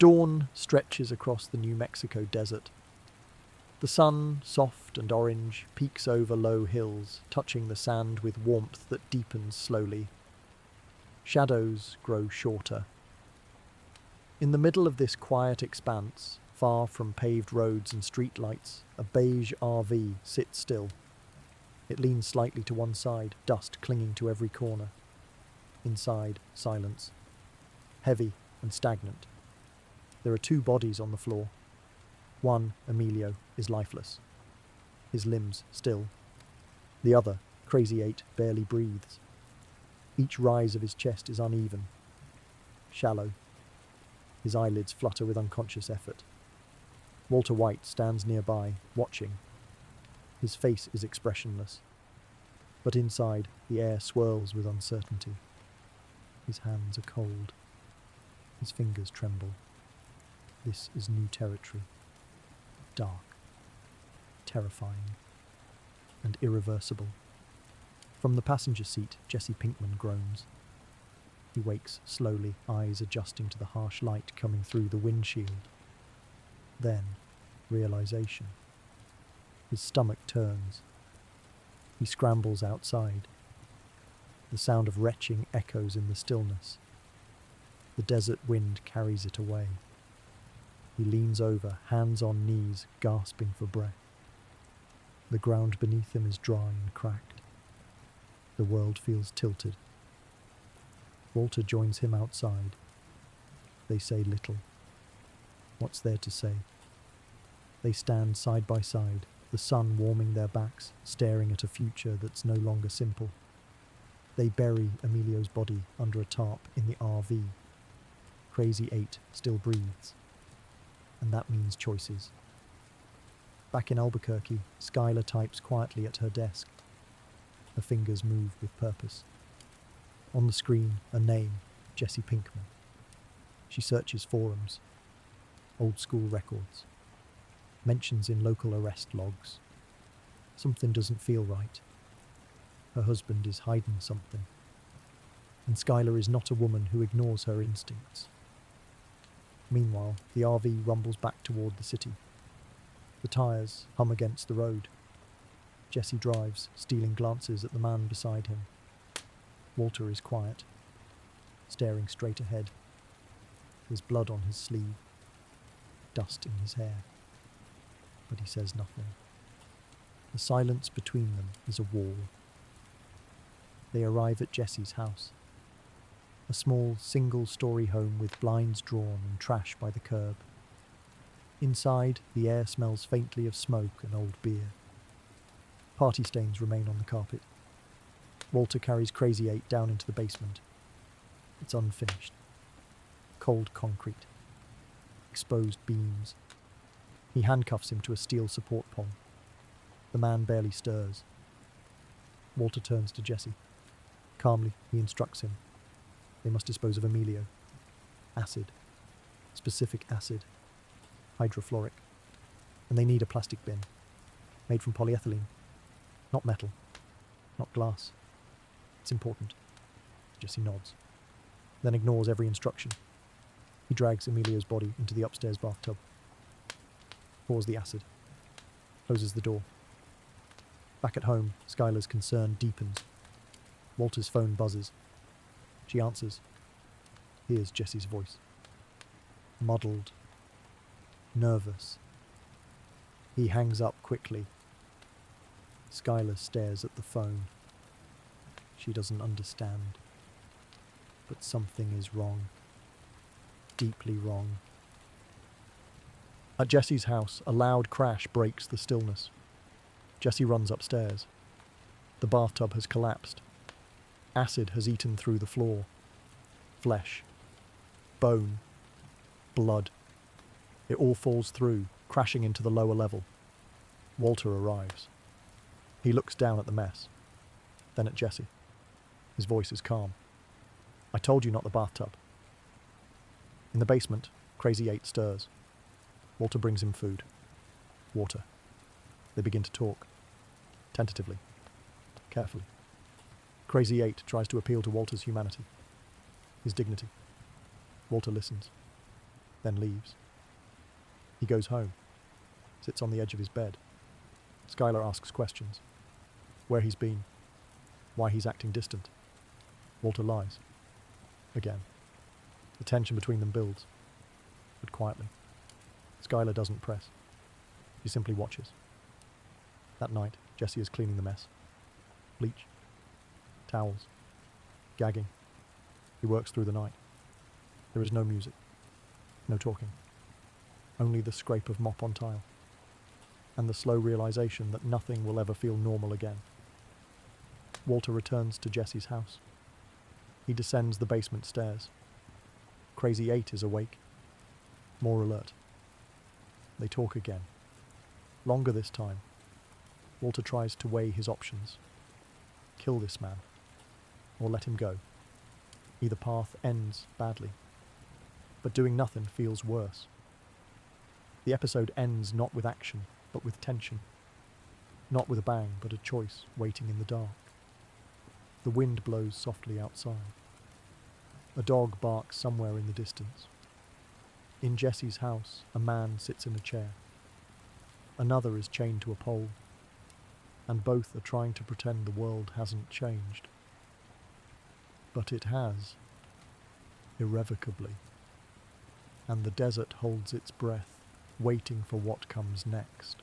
Dawn stretches across the New Mexico desert. The sun, soft and orange, peeks over low hills, touching the sand with warmth that deepens slowly. Shadows grow shorter. In the middle of this quiet expanse, far from paved roads and streetlights, a beige RV sits still. It leans slightly to one side, dust clinging to every corner. Inside, silence. Heavy and stagnant. There are two bodies on the floor. One, Emilio, is lifeless. His limbs still. The other, Crazy 8, barely breathes. Each rise of his chest is uneven. Shallow. His eyelids flutter with unconscious effort. Walter White stands nearby, watching. His face is expressionless. But inside, the air swirls with uncertainty. His hands are cold. His fingers tremble. This is new territory. Dark. Terrifying. And irreversible. From the passenger seat, Jesse Pinkman groans. He wakes slowly, eyes adjusting to the harsh light coming through the windshield. Then, realization. His stomach turns. He scrambles outside. The sound of retching echoes in the stillness. The desert wind carries it away. He leans over, hands on knees, gasping for breath. The ground beneath him is dry and cracked. The world feels tilted. Walter joins him outside. They say little. What's there to say? They stand side by side, the sun warming their backs, staring at a future that's no longer simple. They bury Emilio's body under a tarp in the RV. Crazy 8 still breathes. And that means choices. Back in Albuquerque, Skylar types quietly at her desk. Her fingers move with purpose. On the screen, a name, Jesse Pinkman. She searches forums, old school records, mentions in local arrest logs. Something doesn't feel right. Her husband is hiding something. And Skylar is not a woman who ignores her instincts. Meanwhile, the RV rumbles back toward the city. The tires hum against the road. Jesse drives, stealing glances at the man beside him. Walter is quiet, staring straight ahead. There's blood on his sleeve, dust in his hair, but he says nothing. The silence between them is a wall. They arrive at Jesse's house. A small, single-story home with blinds drawn and trash by the curb. Inside, the air smells faintly of smoke and old beer. Party stains remain on the carpet. Walter carries Crazy 8 down into the basement. It's unfinished. Cold concrete. Exposed beams. He handcuffs him to a steel support pole. The man barely stirs. Walter turns to Jesse. Calmly, he instructs him. They must dispose of Emilio. Acid. Specific acid. Hydrofluoric. And they need a plastic bin. Made from polyethylene. Not metal. Not glass. It's important. Jesse nods. Then ignores every instruction. He drags Emilio's body into the upstairs bathtub. Pours the acid. Closes the door. Back at home, Skylar's concern deepens. Walter's phone buzzes. She answers. Hears Jesse's voice. Muddled. Nervous. He hangs up quickly. Skylar stares at the phone. She doesn't understand. But something is wrong. Deeply wrong. At Jesse's house, a loud crash breaks the stillness. Jesse runs upstairs. The bathtub has collapsed. Acid has eaten through the floor. Flesh. Bone. Blood. It all falls through, crashing into the lower level. Walter arrives. He looks down at the mess, then at Jesse. His voice is calm. I told you not the bathtub. In the basement, Crazy 8 stirs. Walter brings him food. Water. They begin to talk. Tentatively. Carefully. Crazy 8 tries to appeal to Walter's humanity. His dignity. Walter listens. then leaves. He goes home, sits on the edge of his bed. Skylar asks questions. Where he's been, why he's acting distant. Walter lies. Again. The tension between them builds, but quietly. Skylar doesn't press. She simply watches. That night, Jesse is cleaning the mess. Bleach. Towels. Gagging. He works through the night. There is no music. No talking. Only the scrape of mop on tile. And the slow realization that nothing will ever feel normal again. Walter returns to Jesse's house. He descends the basement stairs. Crazy 8 is awake. More alert. They talk again. Longer this time. Walter tries to weigh his options. Kill this man. Or let him go. Either path ends badly. But doing nothing feels worse. The episode ends not with action, but with tension. Not with a bang, but a choice waiting in the dark. The wind blows softly outside. A dog barks somewhere in the distance. In Jesse's house, a man sits in a chair. Another is chained to a pole. And both are trying to pretend the world hasn't changed. But it has. Irrevocably. And the desert holds its breath, waiting for what comes next.